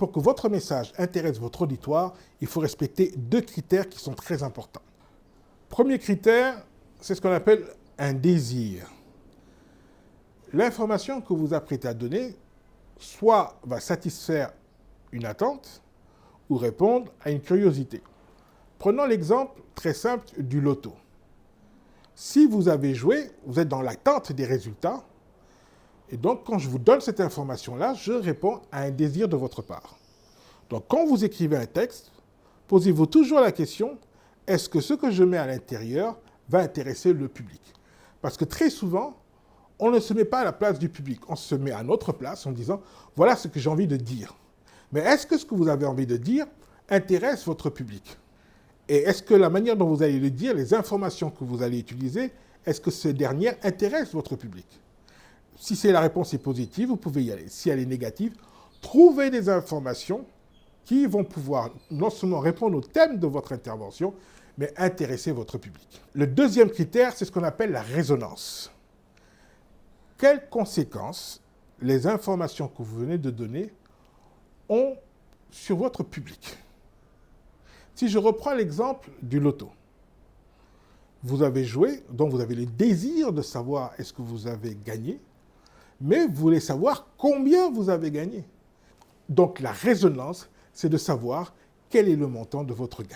pour que votre message intéresse votre auditoire, il faut respecter 2 critères qui sont très importants. Premier critère, c'est ce qu'on appelle un désir. L'information que vous apprêtez à donner, soit va satisfaire une attente ou répondre à une curiosité. Prenons l'exemple très simple du loto. Si vous avez joué, vous êtes dans l'attente des résultats, et donc quand je vous donne cette information-là, je réponds à un désir de votre part. Donc quand vous écrivez un texte, posez-vous toujours la question, est-ce que ce que je mets à l'intérieur va intéresser le public? Parce que très souvent, on ne se met pas à la place du public, on se met à notre place en disant, voilà ce que j'ai envie de dire. Mais est-ce que ce que vous avez envie de dire intéresse votre public? Et est-ce que la manière dont vous allez le dire, les informations que vous allez utiliser, est-ce que ce dernier intéresse votre public? Si la réponse est positive, vous pouvez y aller. Si elle est négative, trouvez des informations qui vont pouvoir non seulement répondre au thème de votre intervention, mais intéresser votre public. Le deuxième critère, c'est ce qu'on appelle la résonance. Quelles conséquences les informations que vous venez de donner ont sur votre public? Si je reprends l'exemple du loto, vous avez joué, donc vous avez le désir de savoir est-ce que vous avez gagné, mais vous voulez savoir combien vous avez gagné. Donc la résonance, c'est de savoir quel est le montant de votre gain.